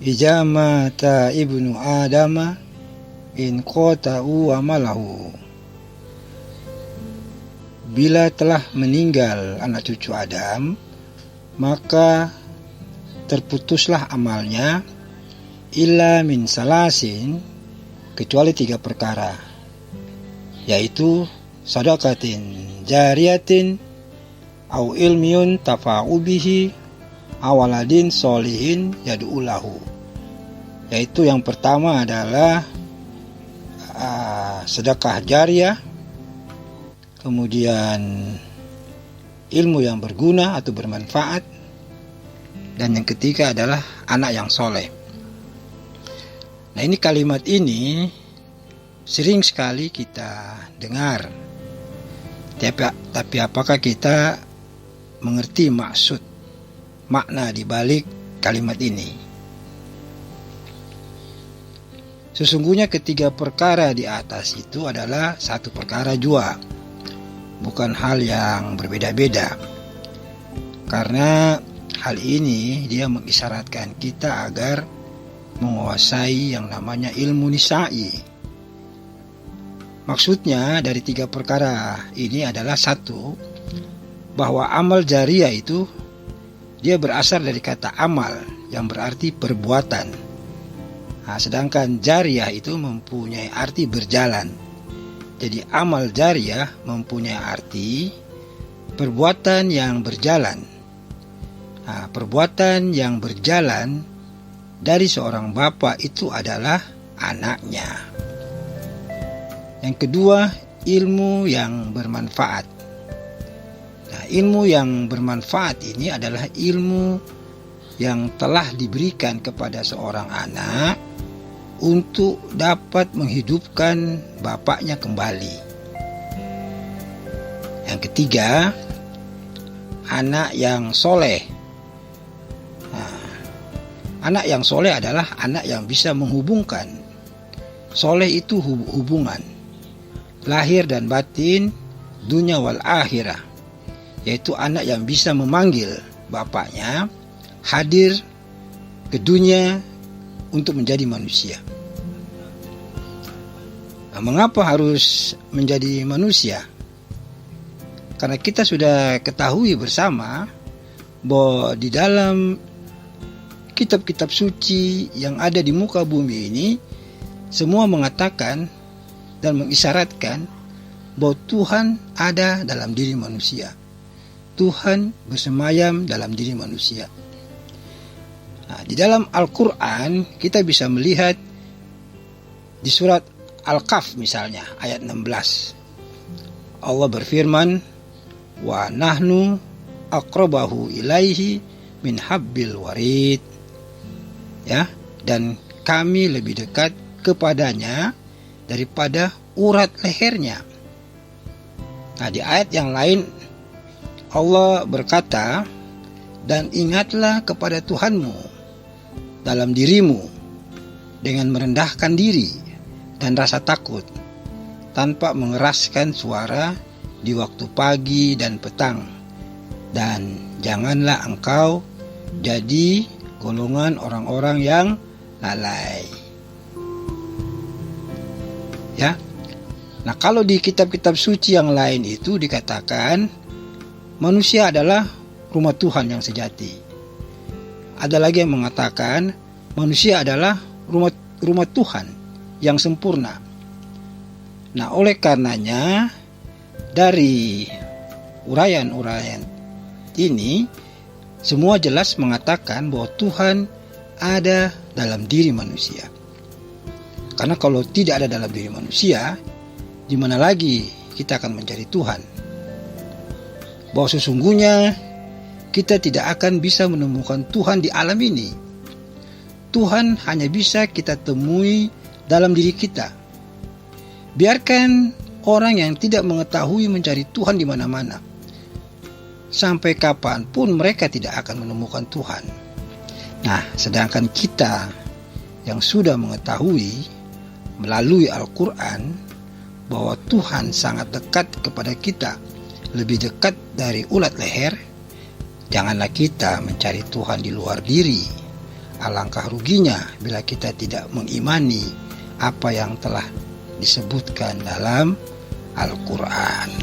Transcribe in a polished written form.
Ija mata ibnu Adama in qata'u amalahu. Bila telah meninggal anak cucu Adam, maka terputuslah amalnya, illa min salasin, kecuali 3 perkara, yaitu sadaqatin jariyatin, au ilmiun tafa'u bihi, awaladin solihin yad'ulahu. Yaitu yang pertama adalah sedekah jariyah, kemudian ilmu yang berguna atau bermanfaat, dan yang ketiga adalah anak yang soleh. Nah, ini kalimat ini sering sekali kita dengar, tapi apakah kita mengerti makna di balik kalimat ini? Sesungguhnya ketiga perkara di atas itu adalah satu perkara jua, bukan hal yang berbeda-beda. Karena hal ini dia mengisyaratkan kita agar menguasai yang namanya ilmu nisa'i. Maksudnya dari 3 perkara ini adalah satu, bahwa amal jariyah itu dia berasal dari kata amal yang berarti perbuatan. Nah, sedangkan jariyah itu mempunyai arti berjalan. Jadi amal jariyah mempunyai arti perbuatan yang berjalan. Nah, perbuatan yang berjalan dari seorang bapak itu adalah anaknya. Yang kedua, ilmu yang bermanfaat. Nah, ilmu yang bermanfaat ini adalah ilmu yang telah diberikan kepada seorang anak untuk dapat menghidupkan bapaknya kembali. Yang ketiga, anak yang soleh. Nah, anak yang soleh adalah anak yang bisa menghubungkan. Soleh itu hubungan lahir dan batin, dunia wal akhirah, yaitu anak yang bisa memanggil bapaknya hadir ke dunia untuk menjadi manusia. Nah, mengapa harus menjadi manusia? Karena kita sudah ketahui bersama bahwa di dalam kitab-kitab suci yang ada di muka bumi ini semua mengatakan dan mengisyaratkan bahwa Tuhan ada dalam diri manusia. Tuhan bersemayam dalam diri manusia. Nah, di dalam Al-Quran kita bisa melihat di surat Al-Kahf misalnya ayat 16. Allah berfirman, wa nahnu aqrabahu ilaihi min habbil warid. Ya, dan kami lebih dekat kepadanya daripada urat lehernya. Nah, di ayat yang lain Allah berkata, dan ingatlah kepada Tuhanmu dalam dirimu dengan merendahkan diri dan rasa takut, tanpa mengeraskan suara di waktu pagi dan petang, dan janganlah engkau jadi golongan orang-orang yang lalai. Ya. Nah, kalau di kitab-kitab suci yang lain itu dikatakan manusia adalah rumah Tuhan yang sejati. Ada lagi yang mengatakan manusia adalah rumah Tuhan yang sempurna. Nah, oleh karenanya dari uraian-uraian ini semua jelas mengatakan bahwa Tuhan ada dalam diri manusia. Karena kalau tidak ada dalam diri manusia, di mana lagi kita akan mencari Tuhan? Bahwa sesungguhnya kita tidak akan bisa menemukan Tuhan di alam ini. Tuhan hanya bisa kita temui dalam diri kita. Biarkan orang yang tidak mengetahui mencari Tuhan di mana-mana. Sampai kapanpun mereka tidak akan menemukan Tuhan. Nah, sedangkan kita yang sudah mengetahui melalui Al-Quran bahwa Tuhan sangat dekat kepada kita, lebih dekat dari ulat leher, janganlah kita mencari Tuhan di luar diri, Alangkah ruginya bila kita tidak mengimani apa yang telah disebutkan dalam Al-Quran.